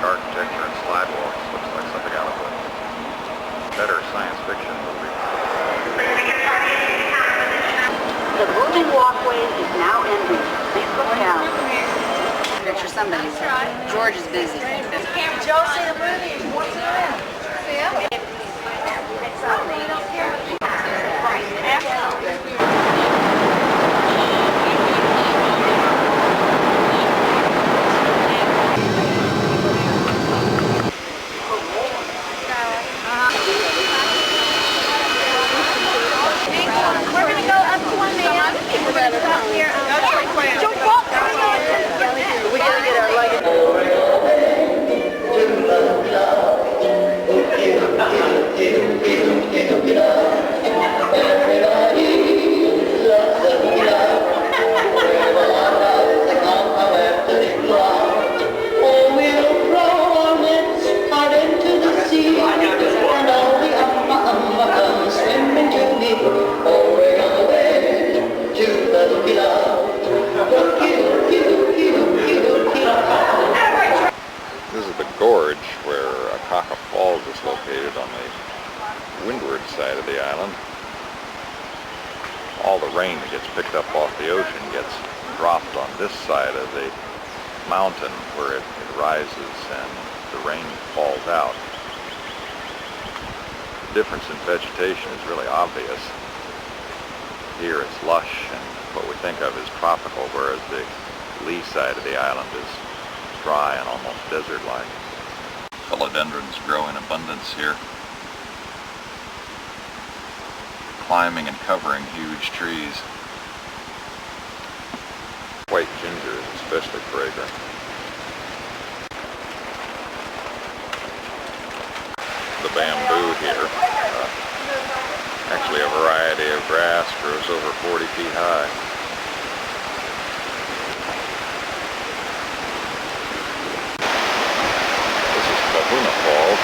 architecture and slidewalks. Looks like something out of a better science fiction movie. The moving walkway is now ending. Please look down. Picture somebody. George is busy. Did y'all see the movie? What's it in? See it? You don't care. We're going to go up to one man. We're going to stop here. Don't walk. We gotta get our luggage. This is the gorge where Akaka Falls is located on the windward side of the island. All the rain that gets picked up off the ocean gets dropped on this side of the mountain where it rises and the rain falls out. The difference in vegetation is really obvious. Here it's lush and what we think of as tropical, whereas the lee side of the island is dry and almost desert-like. Philodendrons grow in abundance here, climbing and covering huge trees. White ginger is especially fragrant. The bamboo here, actually a variety of grass, grows over 40 feet high. Hana Falls,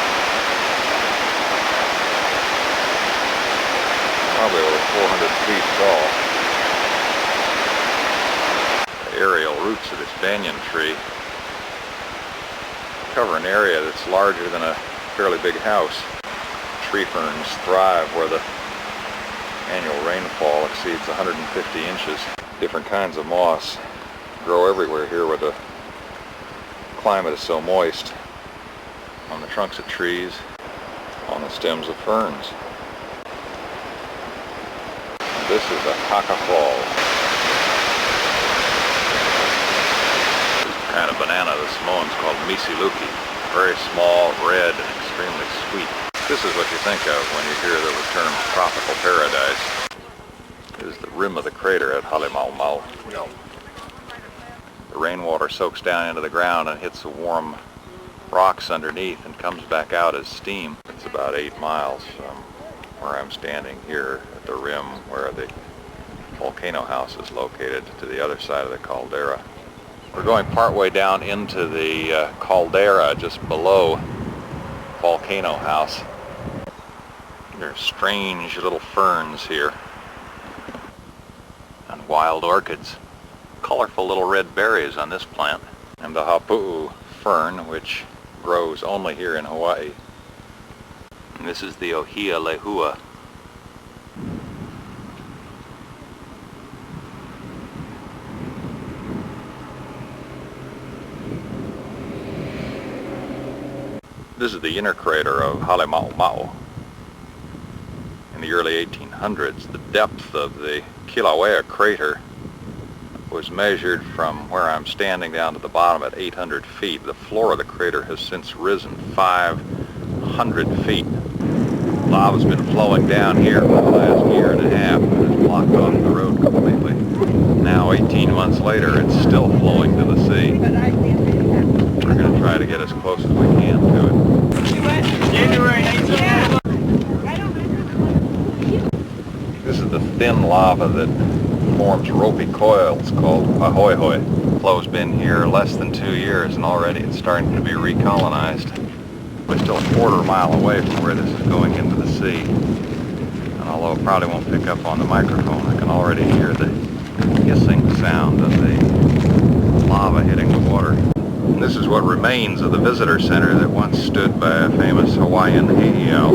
probably over 400 feet tall. The aerial roots of this banyan tree cover an area that's larger than a fairly big house. Tree ferns thrive where the annual rainfall exceeds 150 inches. Different kinds of moss grow everywhere here where the climate is so moist. On the trunks of trees, on the stems of ferns. This is Akaka Falls. This kind of banana the Samoans called misiluki. Very small, red, and extremely sweet. This is what you think of when you hear the term tropical paradise. This is the rim of the crater at Halema'ma'u. The rainwater soaks down into the ground and hits the warm rocks underneath and comes back out as steam. It's about 8 miles from where I'm standing here at the rim where the volcano house is located to the other side of the caldera. We're going partway down into the caldera just below volcano house. There are strange little ferns here and wild orchids. Colorful little red berries on this plant. And the hapu'u fern, which grows only here in Hawaii. And this is the ohia lehua. This is the inner crater of Halema'ma'u. In the early 1800s, the depth of the Kilauea crater was measured from where I'm standing down to the bottom at 800 feet. The floor of the crater has since risen 500 feet. Lava's been flowing down here for the last year and a half and has blocked off the road completely. Now, 18 months later, it's still flowing to the sea. We're going to try to get as close as we can to it. This is the thin lava that forms ropey coils called pahoehoe. Flow's been here less than 2 years and already it's starting to be recolonized. We're still a quarter mile away from where this is going into the sea. And although it probably won't pick up on the microphone, I can already hear the hissing sound of the lava hitting the water. This is what remains of the visitor center that once stood by a famous Hawaiian heiau.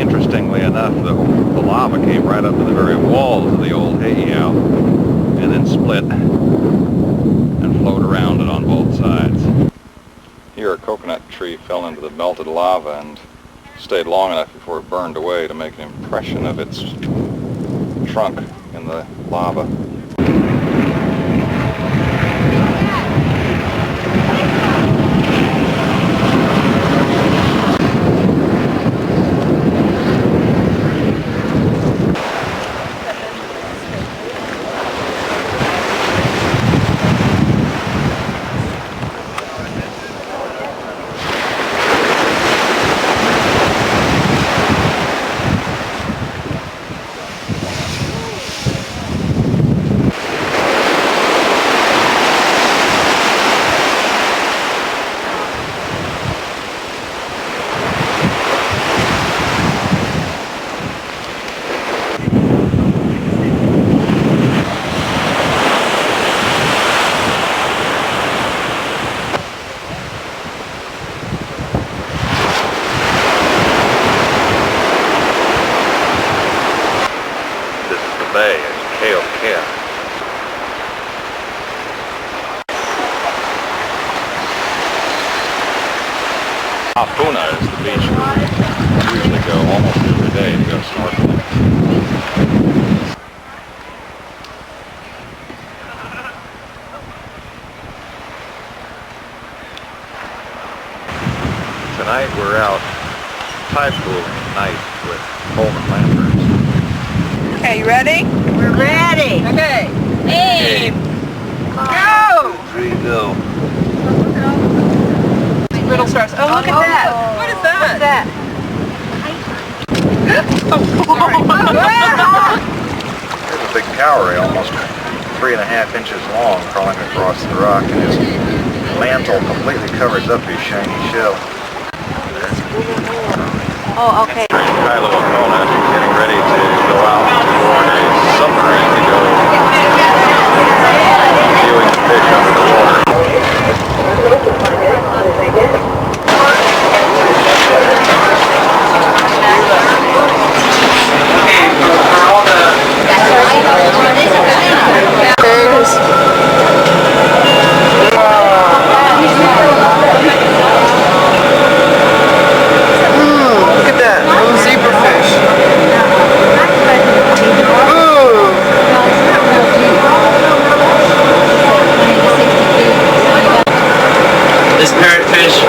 Interestingly enough, the lava came right up to the very walls of the old heiau and then split and flowed around it on both sides. Here a coconut tree fell into the melted lava and stayed long enough before it burned away to make an impression of its trunk in the lava. Bay is Kaua'i. Hana is the beach where we usually go almost every day to go snorkeling. Tonight we're out tide pooling at night with Coleman lanterns. Okay, you ready? We're ready. Okay. Aim. Go! 3, go. Little stars. Oh, look at that. What is that? What's that? There's a big cowrie, almost 3.5 inches long, crawling across the rock, and his mantle completely covers up his shiny shell. Oh, okay. Hilo and Hana getting ready to go out on a submarine to go viewing the fish under the water. This parrotfish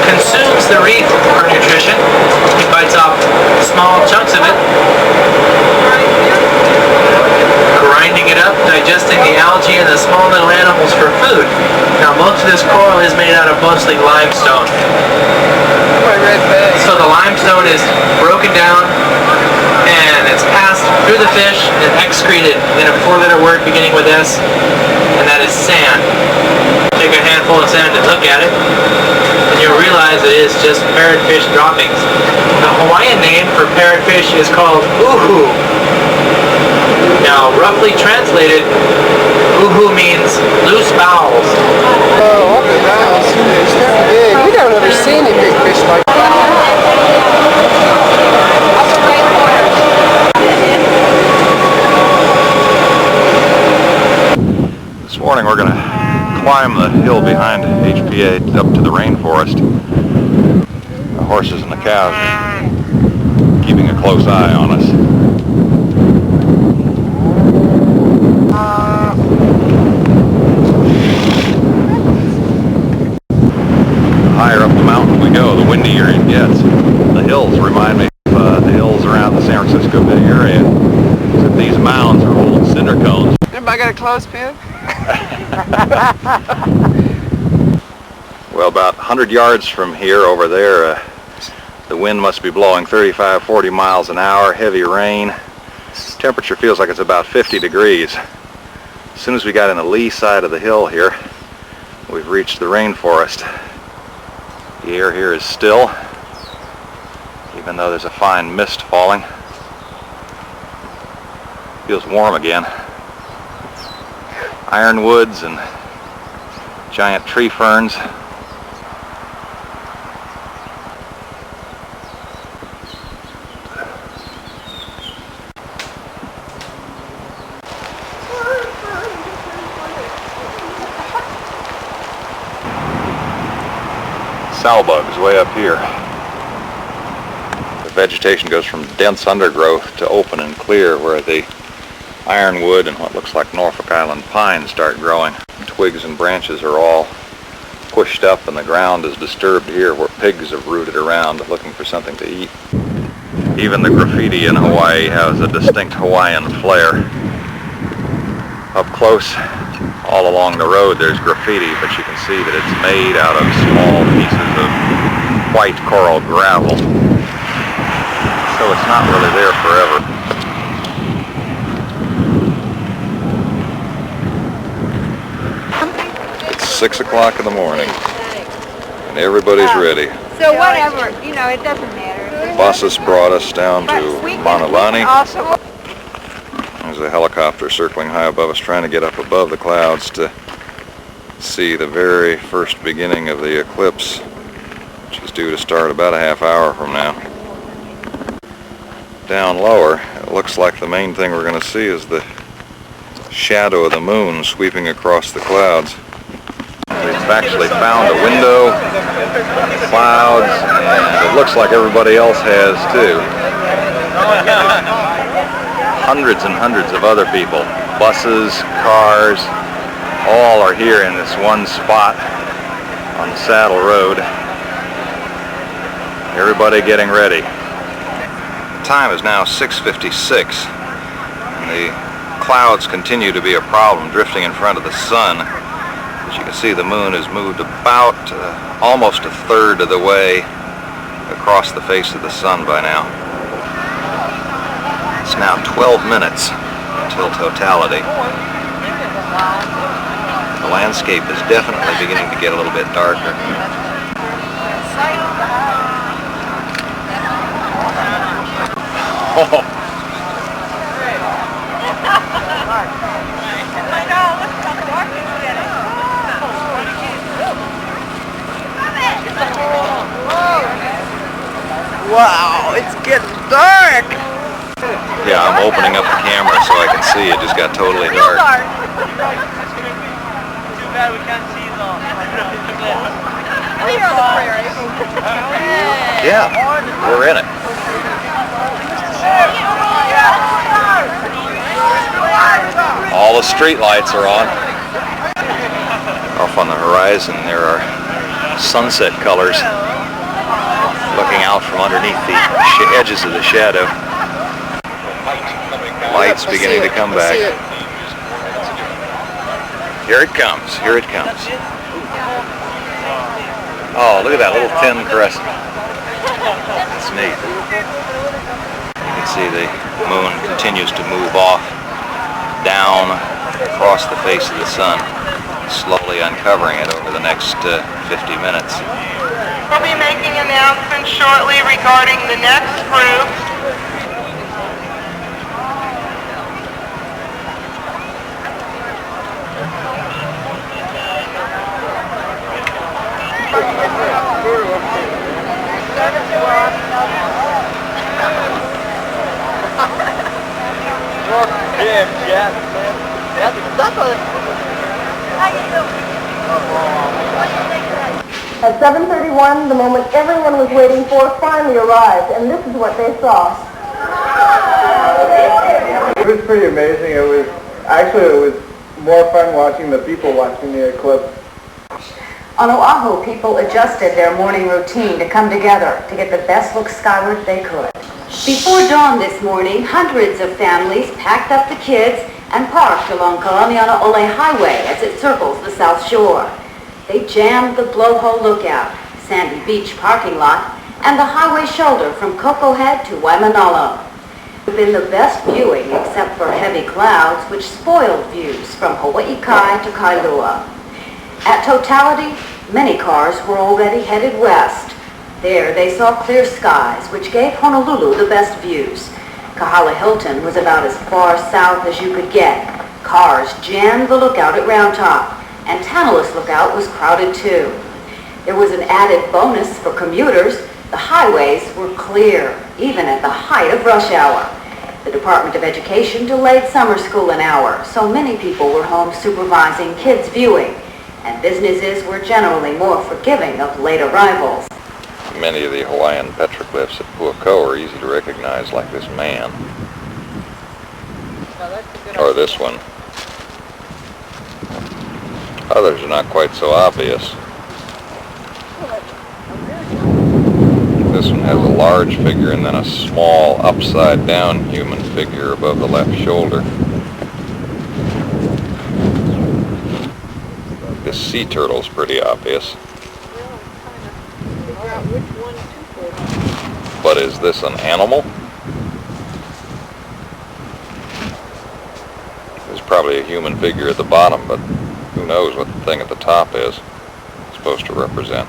consumes the reef for nutrition. He bites off small chunks of it, grinding it up, digesting the algae and the small little animals for food. Now most of this coral is made out of mostly limestone. So the limestone is broken down and it's passed through the fish and excreted in a 4-letter word beginning with S, and that is sand. Take a handful of sand and look at it, and you'll realize it is just parrotfish droppings. The Hawaiian name for parrotfish is called uhu. Now, roughly translated, uhu means loose bowels. Oh, look at that. It's very big. We don't ever see any big fish like that. This morning we're going to climb the hill behind HPA up to the rainforest. The horses and the cows are keeping a close eye on us. The higher up the mountain we go, the windier it gets. The hills remind me of the hills around the San Francisco Bay Area. Except these mounds are old cinder cones. Everybody got a clothespin? Well, about 100 yards from here over there, the wind must be blowing 35, 40 miles an hour, heavy rain. Temperature feels like it's about 50 degrees. As soon as we got in the lee side of the hill here, we've reached the rainforest. The air here is still, even though there's a fine mist falling. Feels warm again. Ironwoods and giant tree ferns. Sow bugs way up here. The vegetation goes from dense undergrowth to open and clear where the ironwood and what looks like Norfolk Island pines start growing. Twigs and branches are all pushed up and the ground is disturbed here where pigs have rooted around looking for something to eat. Even the graffiti in Hawaii has a distinct Hawaiian flair. Up close, all along the road there's graffiti, but you can see that it's made out of small pieces of white coral gravel. So it's not really there forever. It's 6 o'clock in the morning and everybody's ready. So whatever, you know, it doesn't matter. The buses brought us down to Manalani. There's a helicopter circling high above us trying to get up above the clouds to see the very first beginning of the eclipse, which is due to start about a half hour from now. Down lower, it looks like the main thing we're going to see is the shadow of the moon sweeping across the clouds. We've actually found a window, clouds, and it looks like everybody else has too. Hundreds and hundreds of other people, buses, cars, all are here in this one spot on Saddle Road. Everybody getting ready. The time is now 6:56 and the clouds continue to be a problem drifting in front of the sun. As you can see, the moon has moved about almost a third of the way across the face of the sun by now. It's now 12 minutes until totality. The landscape is definitely beginning to get a little bit darker. Oh. Wow, it's getting dark. Yeah, I'm opening up the camera so I can see. It just got totally dark. Too bad we can't see the We're on the prairie. Yeah, we're in it. All the street lights are on. Off on the horizon there are sunset colors looking out from underneath the edges of the shadow. Lights beginning to come back. Here it comes, here it comes. Oh, look at that little thin crescent. That's neat. You can see the moon continues to move off, down across the face of the sun, slowly uncovering it over the next 50 minutes. We'll be making announcements shortly regarding the next group. At 7:31, the moment everyone was waiting for finally arrived, and this is what they saw. It was pretty amazing. It was more fun watching the people watching the eclipse. On Oahu, people adjusted their morning routine to come together to get the best look skyward they could. Before dawn this morning, hundreds of families packed up the kids and parked along Kalaniana Ole Highway as it circles the South Shore. They jammed the Blowhole Lookout, Sandy Beach parking lot, and the highway shoulder from Cocoa Head to Waimanalo. Within the best viewing except for heavy clouds, which spoiled views from Hawaii Kai to Kailua. At totality, many cars were already headed west. There they saw clear skies, which gave Honolulu the best views. Kahala Hilton was about as far south as you could get. Cars jammed the lookout at Round Top, and Tantalus Lookout was crowded too. There was an added bonus for commuters. The highways were clear, even at the height of rush hour. The Department of Education delayed summer school an hour, so many people were home supervising kids viewing, and businesses were generally more forgiving of late arrivals. Many of the Hawaiian petroglyphs at Puako are easy to recognize, like this man. Or this one. Others are not quite so obvious. This one has a large figure and then a small upside-down human figure above the left shoulder. This sea turtle's pretty obvious. But is this an animal? There's probably a human figure at the bottom, but who knows what the thing at the top is supposed to represent.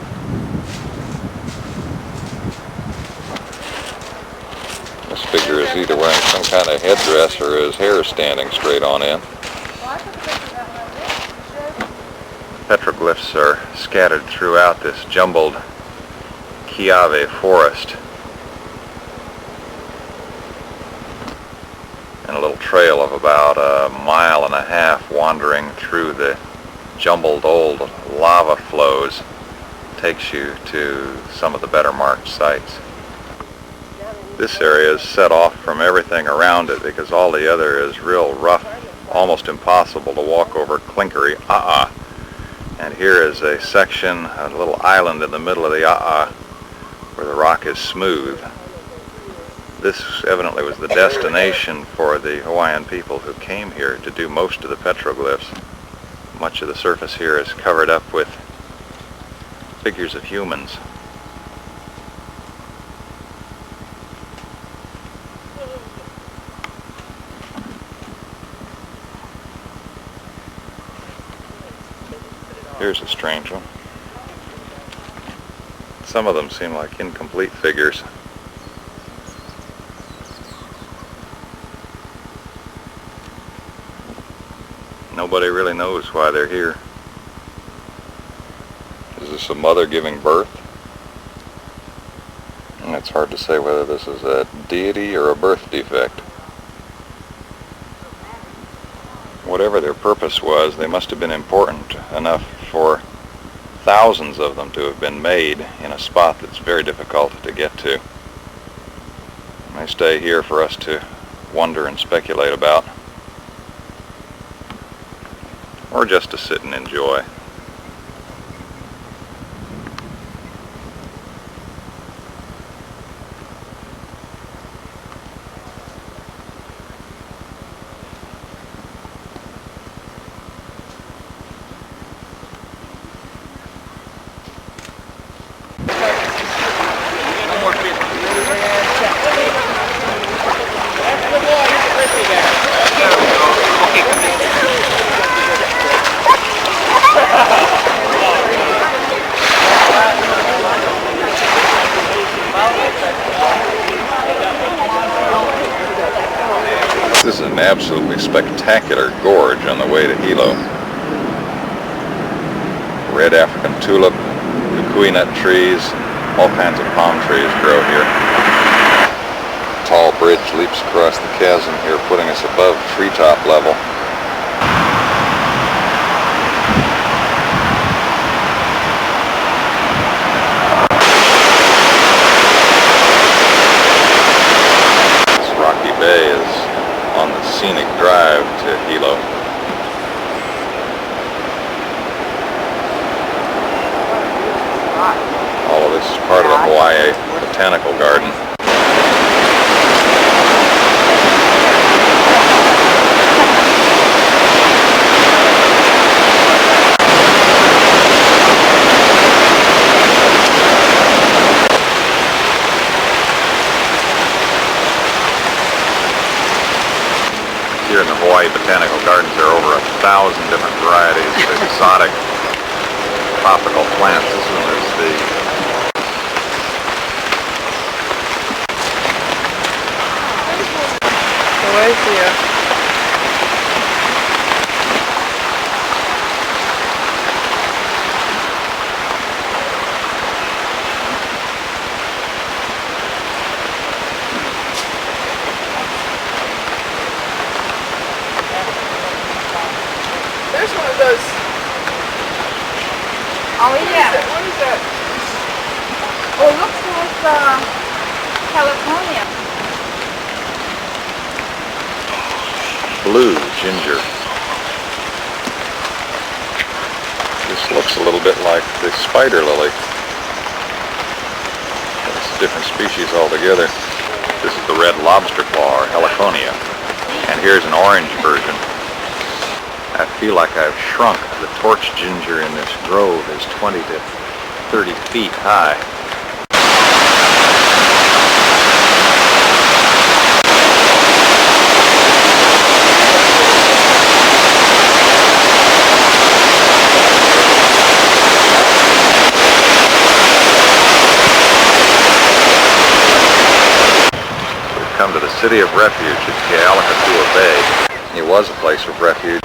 This figure is either wearing some kind of headdress or his hair is standing straight on end. Petroglyphs are scattered throughout this jumbled Kiave forest. And a little trail of about 1.5 miles wandering through the jumbled old lava flows takes you to some of the better marked sites. This area is set off from everything around it because all the other is real rough, almost impossible to walk over clinkery a'a. And here is a section, a little island in the middle of the a'a where the rock is smooth. This evidently was the destination for the Hawaiian people who came here to do most of the petroglyphs. Much of the surface here is covered up with figures of humans. Here's a strange one. Some of them seem like incomplete figures. Nobody really knows why they're here. Is this a mother giving birth? And it's hard to say whether this is a deity or a birth defect. Whatever their purpose was, they must have been important enough for thousands of them to have been made in a spot that's very difficult to get to. They stay here for us to wonder and speculate about, or just to sit and enjoy. This is an absolutely spectacular gorge on the way to Hilo. Red African tulip, kukui nut trees, all kinds of palm trees grow here. A tall bridge leaps across the chasm here, putting us above treetop level. This rocky bay is on the scenic drive to Hilo. All of this is part of the Hawaii Botanical Garden. Here in the Hawaii Botanical Gardens, there are over 1,000 different varieties of exotic tropical plants. This one is the Oh, yeah. What is it? Oh, it looks like California. Blue ginger. This looks a little bit like the spider lily. It's a different species altogether. This is the red lobster claw, or heliconia. And here's an orange version. I feel like I've shrunk. The torch ginger in this grove is 20 to 30 feet high. We've come to the city of refuge at Kaua'i Bay. It was a place of refuge.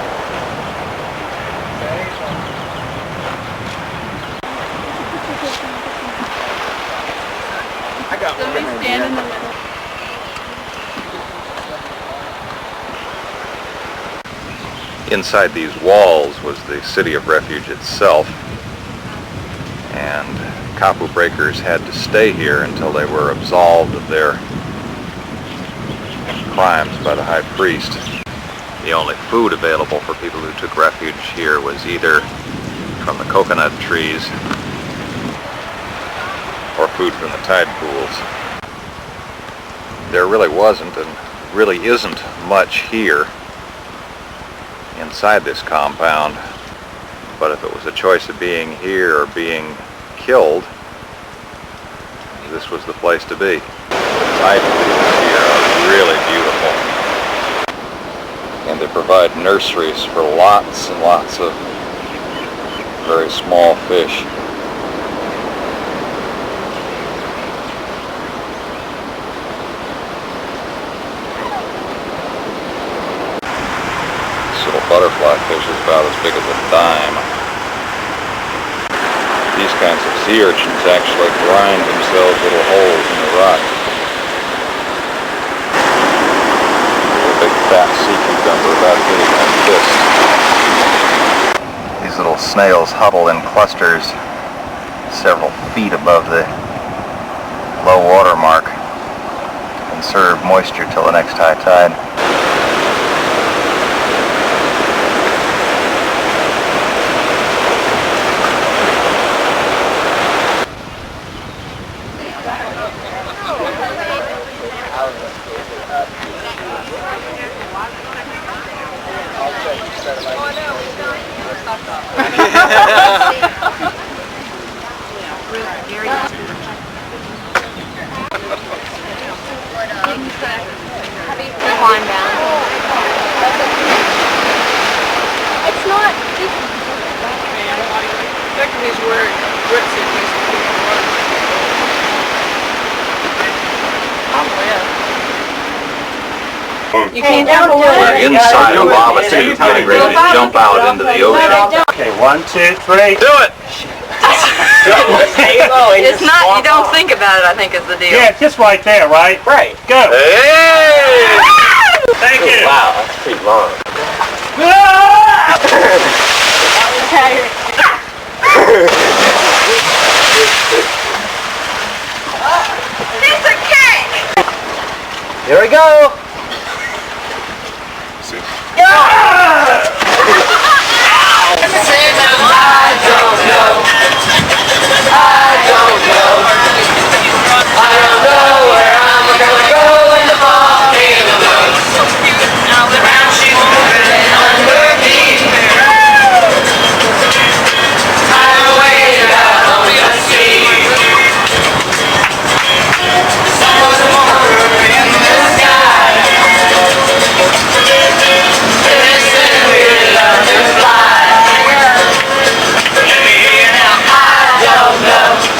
Inside these walls was the city of refuge itself, and kapu breakers had to stay here until they were absolved of their crimes by the high priest. The only food available for people who took refuge here was either from the coconut trees or food from the tide pools. There really wasn't and really isn't much here inside this compound, but if it was a choice of being here or being killed, this was the place to be. The tide pools here are really beautiful, and they provide nurseries for lots and lots of very small fish. Butterfly fish is about as big as a dime. These kinds of sea urchins actually grind themselves little holes in the rock. A big fat sea cucumber about as big as my fist. These little snails huddle in clusters several feet above the low water mark to conserve moisture till the next high tide. Climb down. It's not. He's wearing wetsuit. You can't jump We're inside a lava tube getting ready to jump out into the ocean. Okay, 1, 2, 3. Do it! It's not, you don't think about it, I think is the deal. Yeah, it's just right there, right? Right. Go. Hey! Thank you. Wow, that's pretty long. Piece of cake! Here we go. I don't know.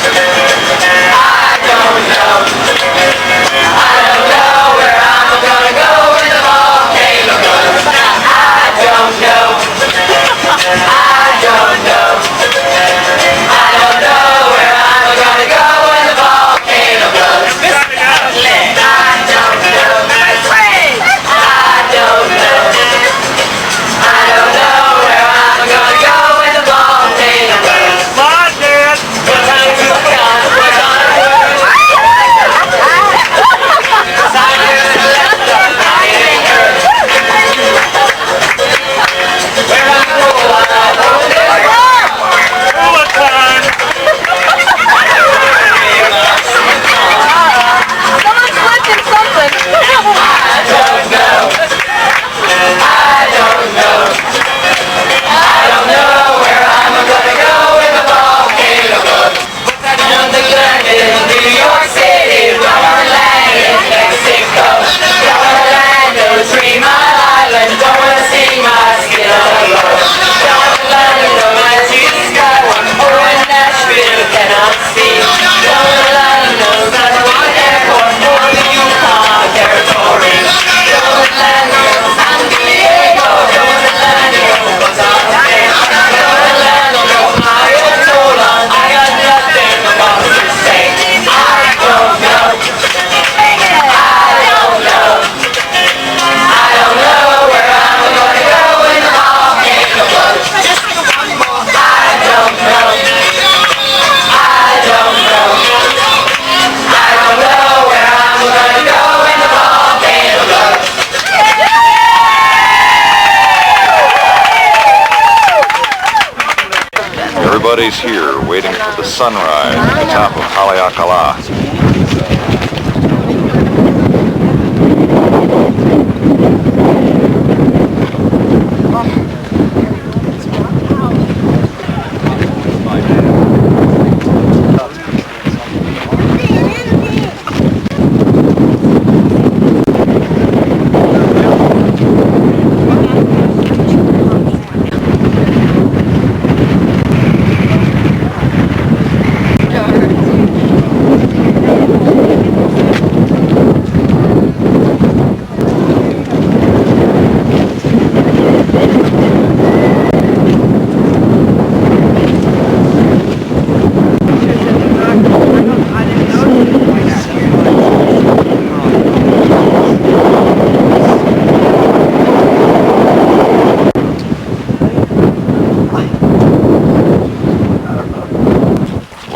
Everybody's here waiting for the sunrise at the top of Haleakala.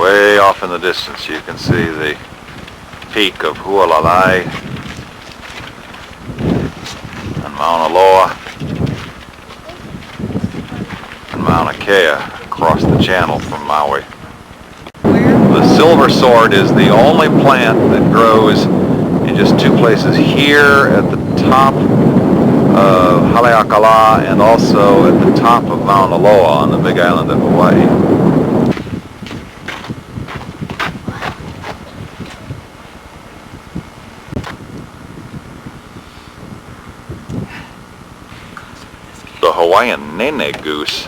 Way off in the distance you can see the peak of Hualalai and Mauna Loa and Mauna Kea across the channel from Maui. The silver sword is the only plant that grows in just two places, here at the top of Haleakala and also at the top of Mauna Loa on the big island of Hawaii. The Hawaiian nene goose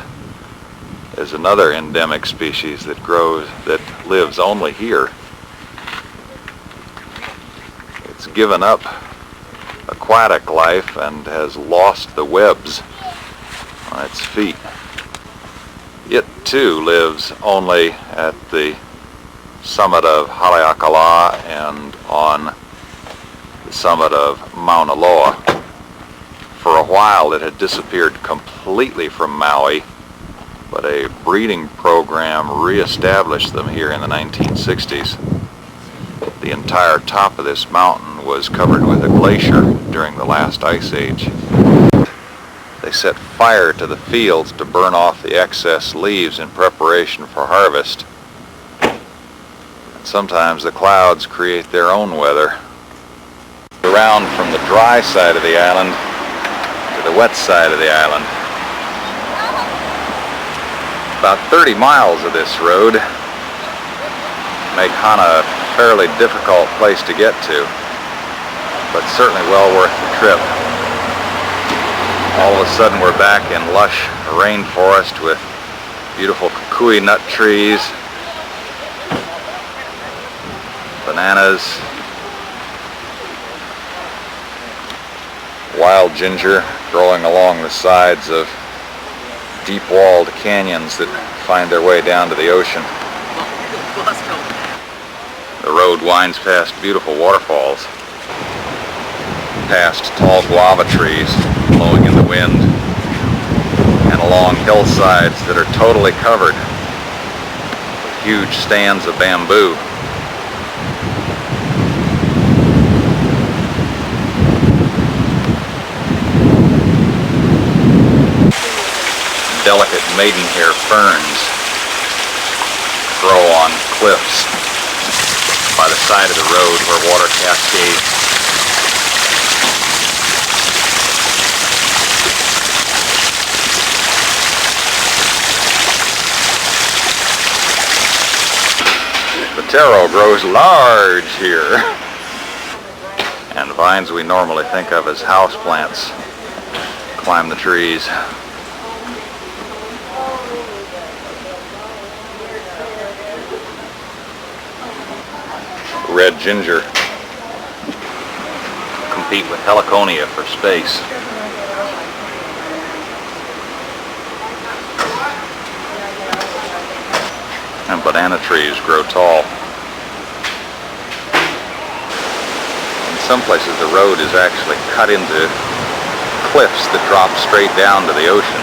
is another endemic species that lives only here. It's given up aquatic life and has lost the webs on its feet. It too lives only at the summit of Haleakala and on the summit of Mauna Loa. For a while it had disappeared completely from Maui, but a breeding program re-established them here in the 1960s. The entire top of this mountain was covered with a glacier during the last ice age. They set fire to the fields to burn off the excess leaves in preparation for harvest. And sometimes the clouds create their own weather. Around from the dry side of the island to the wet side of the island. About 30 miles of this road make Hana a fairly difficult place to get to, but certainly well worth the trip. All of a sudden we're back in lush rainforest with beautiful kukui nut trees, bananas, wild ginger growing along the sides of deep-walled canyons that find their way down to the ocean. The road winds past beautiful waterfalls, past tall guava trees blowing in the wind, and along hillsides that are totally covered with huge stands of bamboo. Delicate maidenhair ferns grow on cliffs by the side of the road where water cascades. The taro grows large here, and vines we normally think of as houseplants climb the trees. Red ginger compete with heliconia for space. And banana trees grow tall. In some places the road is actually cut into cliffs that drop straight down to the ocean.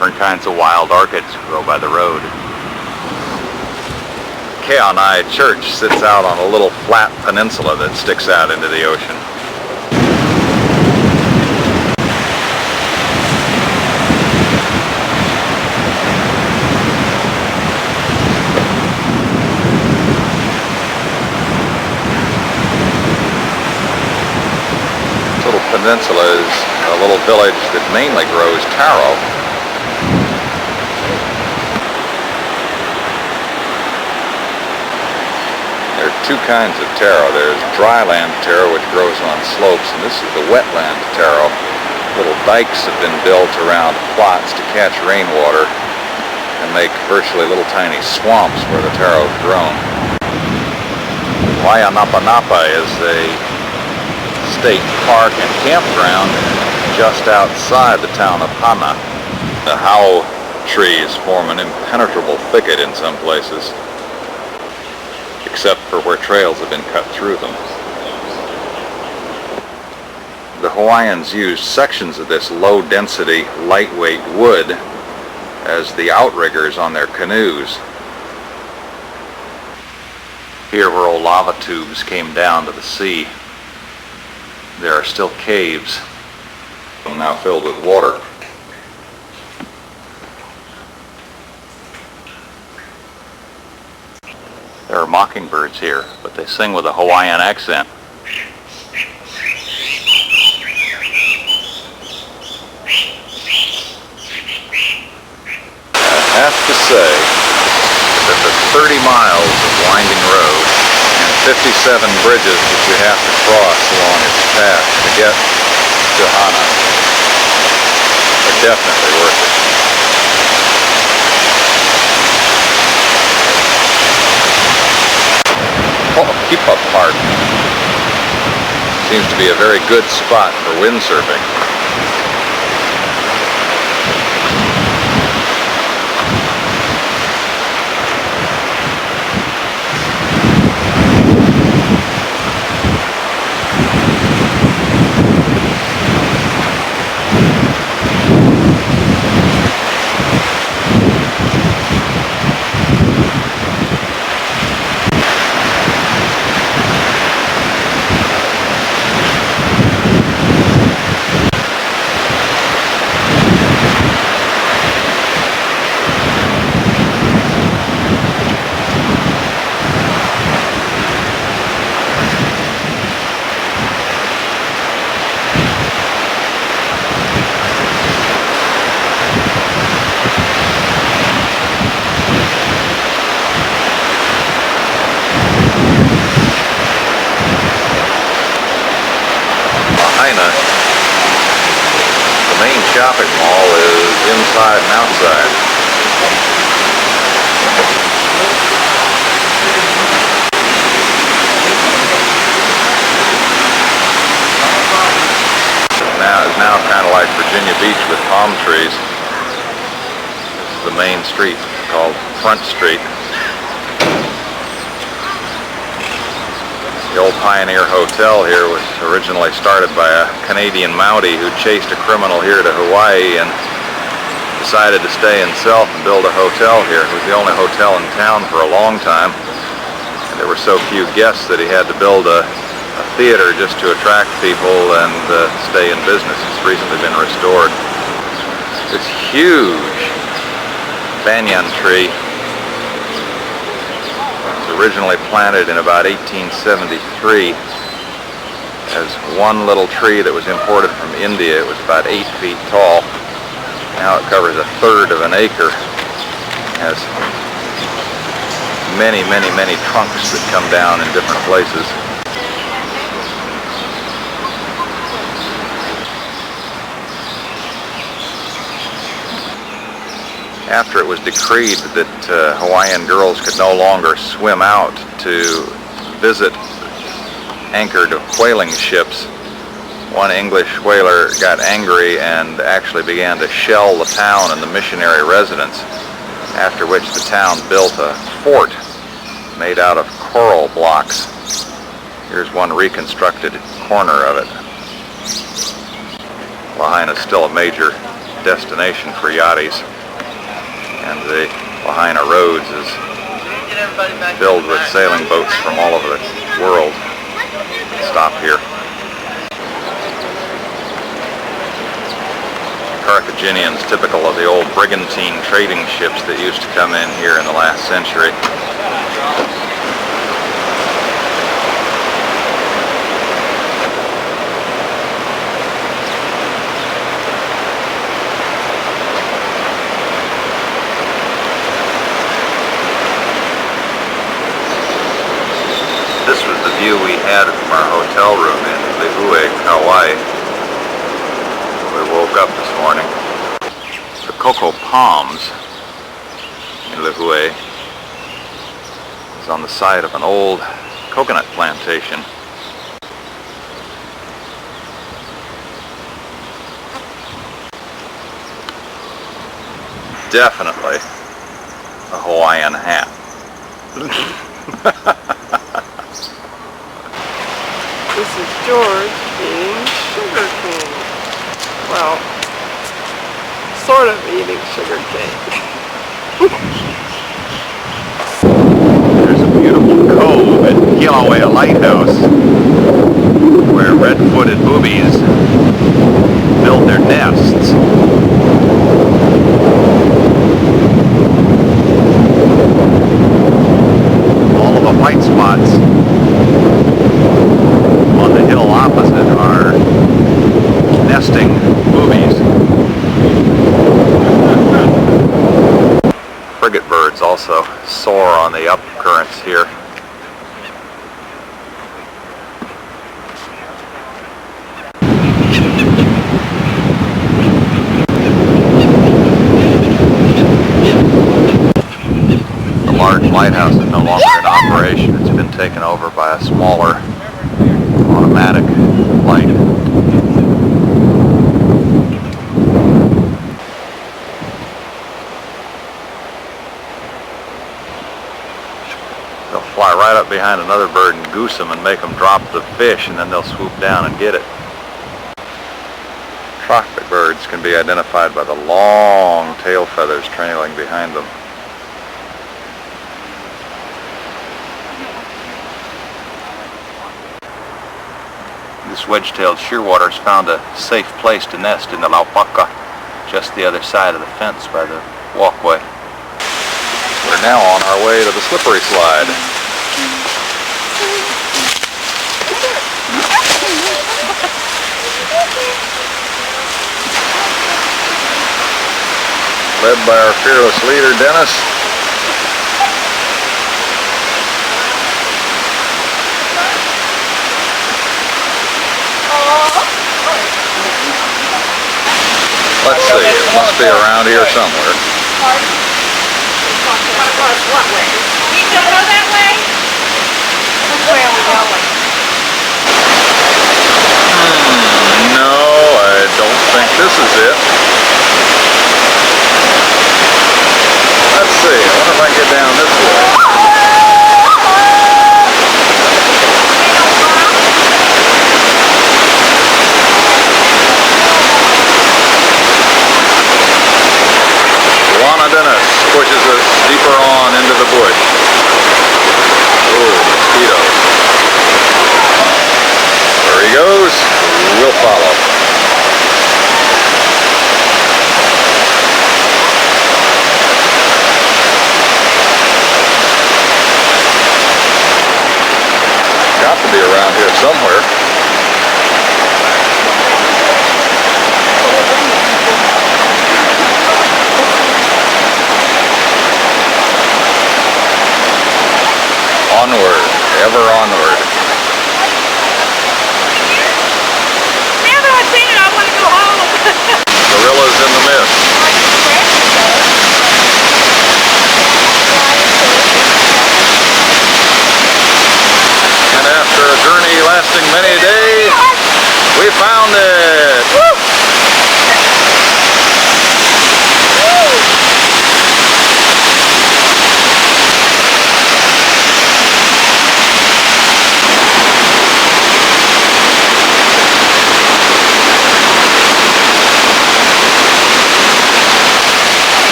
different kinds of wild orchids grow by the road. Kaua'i Church sits out on a little flat peninsula that sticks out into the ocean. Peninsula is a little village that mainly grows taro. There are two kinds of taro. There's dryland taro, which grows on slopes, and this is the wetland taro. Little dikes have been built around plots to catch rainwater and make virtually little tiny swamps where the taro is grown. Waimea is a state park and campground just outside the town of Hana. The hau trees form an impenetrable thicket in some places, except for where trails have been cut through them. The Hawaiians used sections of this low-density, lightweight wood as the outriggers on their canoes. Here where old lava tubes came down to the sea, there are still caves, now filled with water. There are mockingbirds here, but they sing with a Hawaiian accent. I have to say that the 30 miles of winding road and 57 bridges that you have to cross along its path to get to Hana are definitely worth it. Kipa Park seems to be a very good spot for windsurfing. Hana, the main shopping mall is inside and outside. Now kind of like Virginia Beach with palm trees. This is the main street called Front Street. The old Pioneer Hotel here was originally started by a Canadian Mountie who chased a criminal here to Hawaii and decided to stay himself and build a hotel here. It was the only hotel in town for a long time. And there were so few guests that he had to build a theater just to attract people and stay in business. It's recently been restored. This huge banyan tree originally planted in about 1873 as one little tree that was imported from India. It was about 8 feet tall. Now it covers a third of an acre. It has many, many, many trunks that come down in different places. After it was decreed that Hawaiian girls could no longer swim out to visit anchored whaling ships, one English whaler got angry and actually began to shell the town and the missionary residents, after which the town built a fort made out of coral blocks. Here's one reconstructed corner of it. Lahaina is still a major destination for yachties, and the Lahaina Roads is filled with sailing boats from all over the world. Stop here. Carthaginians, typical of the old brigantine trading ships that used to come in here in the last century. This was the view we had from our hotel room in Lihue, Kaua'i. We woke up this morning. The cocoa palms in Lihue is on the side of an old coconut plantation. Definitely a Hawaiian hat. This is George eating sugar cane. Well, sort of eating sugar cane. There's a beautiful cove at Kilauea Lighthouse where red-footed boobies build their nests. All of the white spots on the hill opposite are nesting boobies. Frigate birds also soar on the up currents here. The large lighthouse is no longer in operation. It's been taken over by a smaller automatic light. They'll fly right up behind another bird and goose them and make them drop the fish, and then they'll swoop down and get it. Tropic birds can be identified by the long tail feathers trailing behind them. This wedge-tailed shearwater has found a safe place to nest in the Laupaka, just the other side of the fence by the walkway. We're now on our way to the slippery slide. Led by our fearless leader, Dennis. Let's see, it must be around here somewhere. What way? You don't go that way? Which way are we going? No, I don't think this is it. Let's see, I wonder if I can get down this way. Dennis pushes us deeper on into the bush. Oh, mosquitoes. There he goes. We'll follow.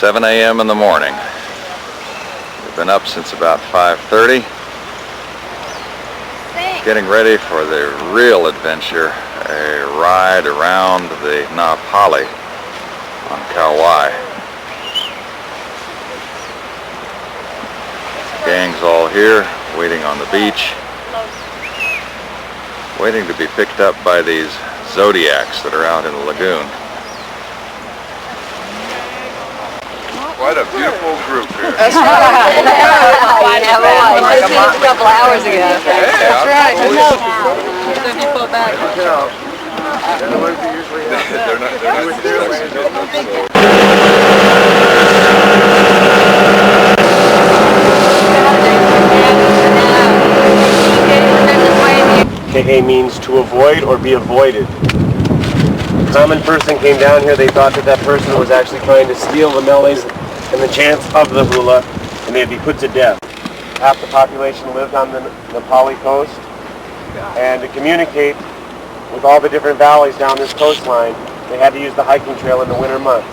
7 a.m. in the morning. We've been up since about 5:30, getting ready for the real adventure, a ride around the Pali on Kaua'i. Gang's all here, waiting on the beach, waiting to be picked up by these Zodiacs that are out in the lagoon. Quite a beautiful group here. That's right. Just a couple hours ago. That's right. KA means to avoid or be avoided. A common person came down here, they thought that that person was actually trying to steal the meles and the chants of the hula, and they'd be put to death. Half the population lived on the Pali Coast, and to communicate with all the different valleys down this coastline, they had to use the hiking trail in the winter months.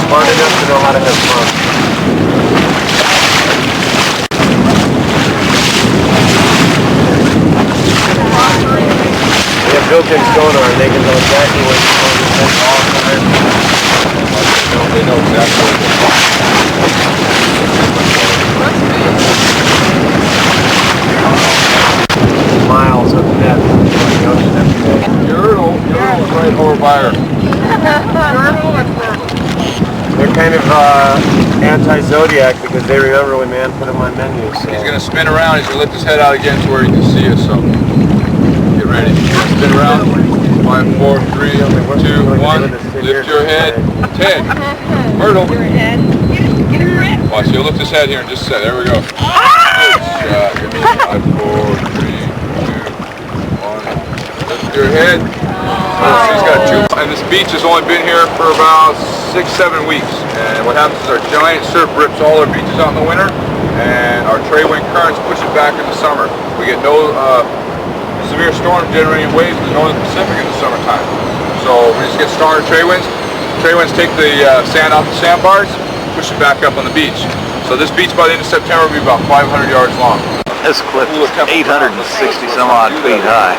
Smart enough to know how to have fun. They have built-in sonar and they can know exactly where you're going to send all the time. They know exactly where you're going. Miles of depth in the ocean every day. Urinal's right over by her. They're kind of anti-Zodiac because they remember when man put them on menus. So. He's going to spin around. He's going to lift his head out again to where he can see us. So get ready. Spin around. 5, 4, 3, 2, 1. Lift your head. 10. Myrtle. Watch. He'll lift his head here in just a second. There we go. Good shot. 5, 4, 3, 2, 1. Lift your head. She's got 2. And this beach has only been here for about 6-7 weeks. And what happens is our giant surf rips all our beaches out in the winter, and our trade wind currents push it back in the summer. We get no severe storm generating waves in the northern Pacific in the summertime. So we just get stronger trade winds. Trade winds take the sand off the sandbars, push it back up on the beach. So this beach by the end of September will be about 500 yards long. This cliff is 860 some odd feet high.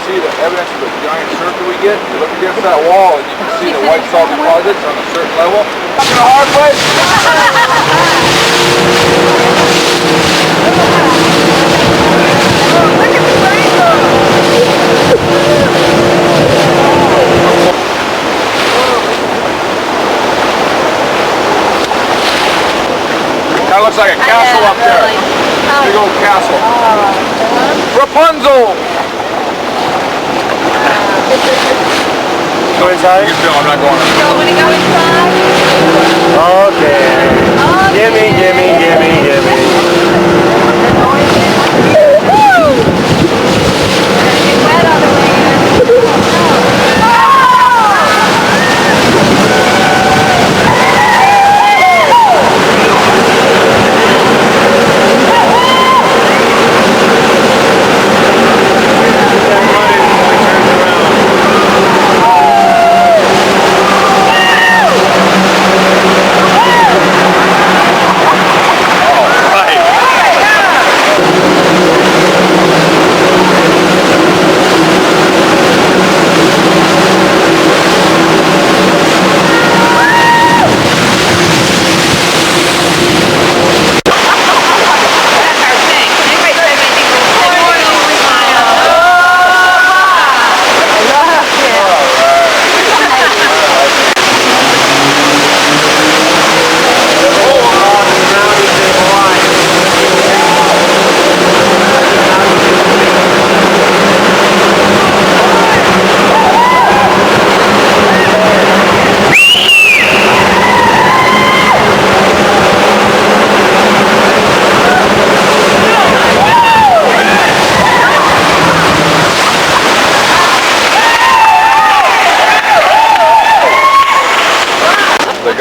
See the evidence of the giant surf that we get. You look against that wall and you can see the white salt deposits on a certain level. That's a hard way. Kind of looks like a castle up there. Big old castle. Rapunzel! Go inside? You can feel I'm not going So when you go inside? Okay. Gimme, gimme, gimme, gimme. Woo! Get wet on the way in.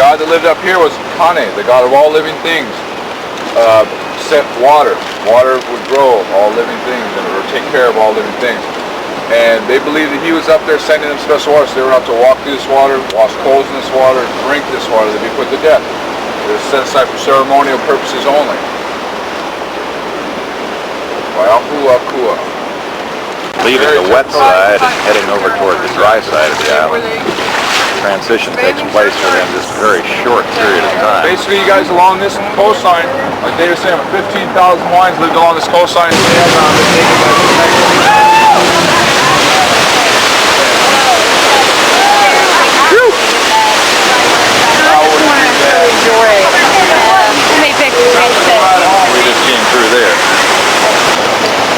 god that lived up here was Hana, the god of all living things. Sent water. Water would grow all living things and it would take care of all living things. And they believed that he was up there sending them special water, so they were out to walk through this water, wash clothes in this water, drink this water, they'd be put to death. It was set aside for ceremonial purposes only. Leaving the wet side and heading over toward the dry side of the island. Transition takes place within this very short period of time. Basically, you guys along this coastline, like they were saying, 15,000 Hawaiians lived along this coastline. We just came through there.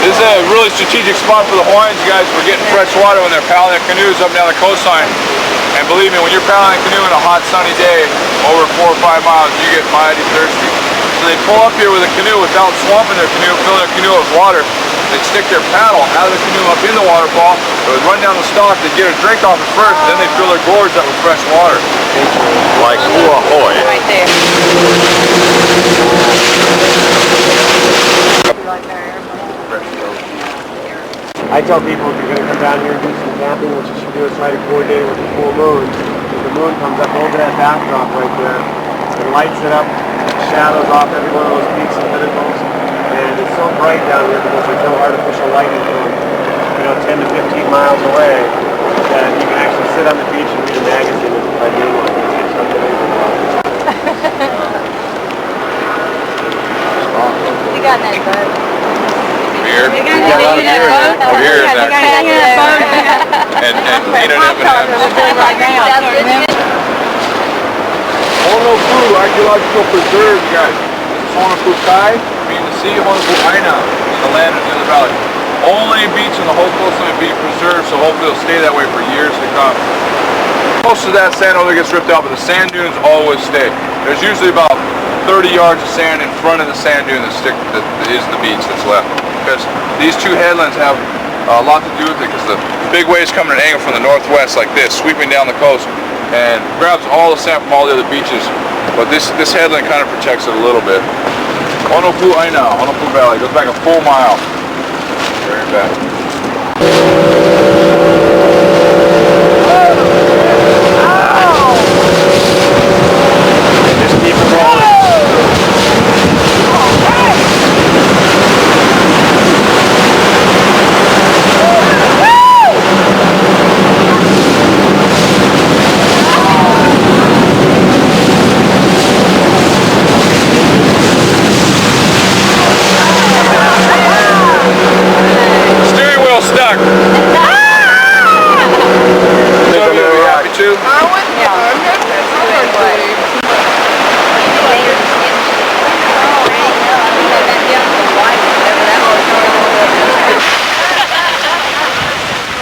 This is a really strategic spot for the Hawaiians. You guys were getting fresh water when they're paddling their canoes up and down the coastline. And believe me, when you're paddling a canoe in a hot sunny day, over 4 or 5 miles, you get mighty thirsty. So they pull up here with a canoe without swamping their canoe, filling their canoe with water. They'd stick their paddle out of the canoe up in the waterfall. It would run down the stalk. They'd get a drink off it first, then they'd fill their gourds up with fresh water. Like Kaua'i. Right there. I tell people if you're going to come down here and do some camping, what you should do is try to coordinate it with the full moon. If the moon comes up over that backdrop right there, it lights it up, shadows off every one of those peaks and pinnacles, and it's so bright down here because there's no artificial lighting from 10 to 15 miles away that you can actually sit on the beach and read a magazine by moonlight. It's unbelievable. We got that boat. Here? We got that boat. Over here is that. And eat an M&M. right now. Honopu Archaeological Preserve, you guys. This is Honopu Kai, meaning the sea, Honopu Aina, in the land of the valley. Only beach in the whole coastline being preserved, so hopefully it'll stay that way for years to come. Most of that sand over there gets ripped out, but the sand dunes always stay. There's usually about 30 yards of sand in front of the sand dune that is the beach that's left. Because these two headlands have a lot to do with it, because the big waves come at an angle from the northwest like this, sweeping down the coast, and grabs all the sand from all the other beaches. But this headland kind of protects it a little bit. Honopu Aina, Honopu Valley, goes back a full mile. Very back. Just keep it rolling. Steering wheel stuck.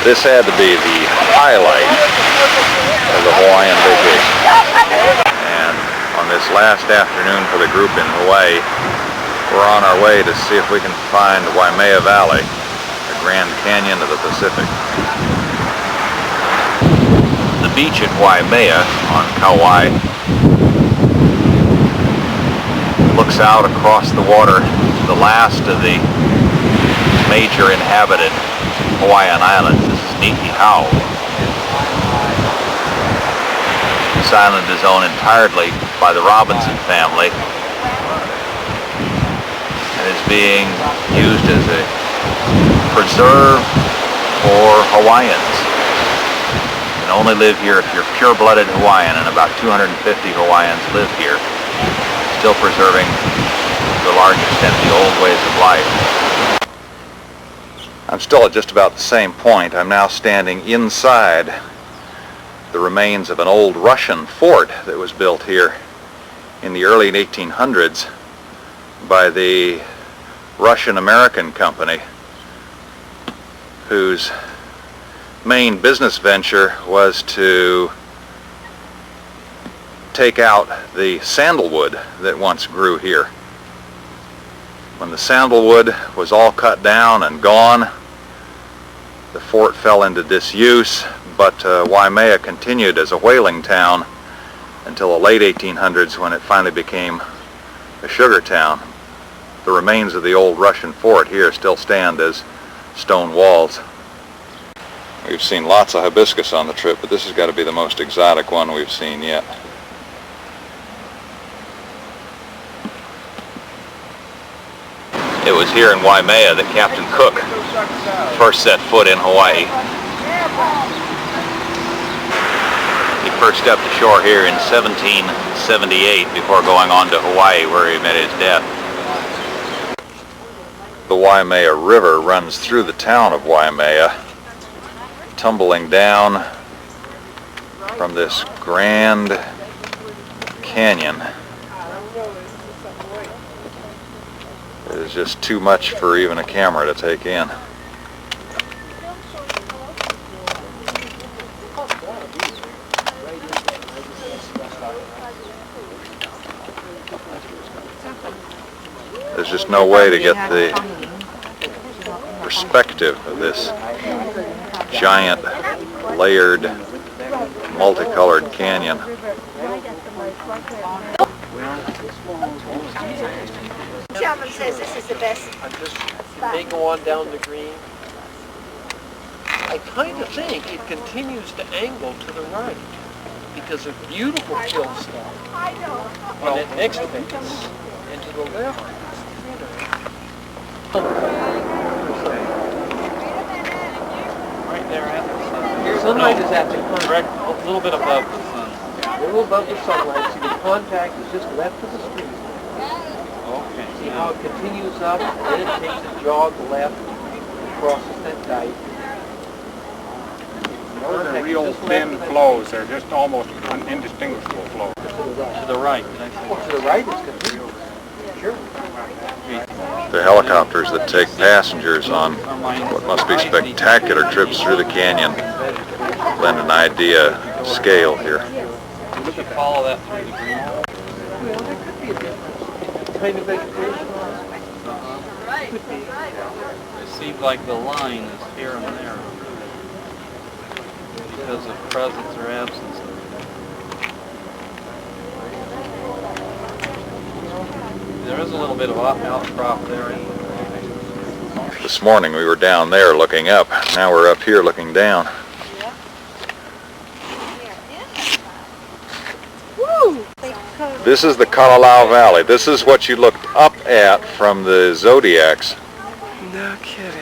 This had to be the highlight of the Hawaiian vacation. And on this last afternoon for the group in Hawaii, we're on our way to see if we can find Waimea Valley, the Grand Canyon of the Pacific. The beach at Waimea on Kauai looks out across the water, the last of the major inhabited Hawaiian islands. This is Niihau. This island is owned entirely by the Robinson family and is being used as a preserve for Hawaiians. You can only live here if you're pure-blooded Hawaiian, and about 250 Hawaiians live here, still preserving to a large extent the old ways of life. I'm still at just about the same point. I'm now standing inside the remains of an old Russian fort that was built here in the early 1800s by the Russian-American company, whose main business venture was to take out the sandalwood that once grew here. When the sandalwood was all cut down and gone, the fort fell into disuse, but Waimea continued as a whaling town until the late 1800s when it finally became a sugar town. The remains of the old Russian fort here still stand as stone walls. We've seen lots of hibiscus on the trip, but this has got to be the most exotic one we've seen yet. It was here in Waimea that Captain Cook first set foot in Hawaii. He first stepped ashore here in 1778 before going on to Hawaii, where he met his death. The Waimea River runs through the town of Waimea, tumbling down from this grand canyon. It is just too much for even a camera to take in. There's just no way to get the perspective of this giant, layered, multicolored canyon. Chairman says this is the best. They go on down the green. I kind of think it continues to angle to the right because of beautiful hill stuff. And then next to it, and to the left. Right there at the sun. Sunlight is at the Direct, a little bit above the sun. A little above the sunlight, so the contact is just left of the street. Okay. See how it continues up, and then it takes a jog left, crosses that dike. Those are real thin flows. They're just almost indistinguishable flows. To the right. To the right is continuous. Sure. The helicopters that take passengers on what must be spectacular trips through the canyon lend an idea of scale here. We should follow that through the green. Well, there could be a different kind of vegetation. Could be. It seems like the line is here and there because of presence or absence. There is a little bit of outcrop there. This morning we were down there looking up. Now we're up here looking down. This is the Kalalau Valley. This is what you looked up at from the Zodiacs. No kidding.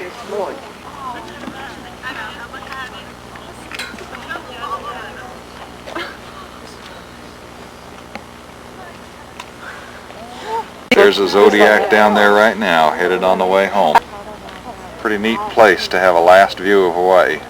There's a Zodiac down there right now, headed on the way home. Pretty neat place to have a last view of Hawaii.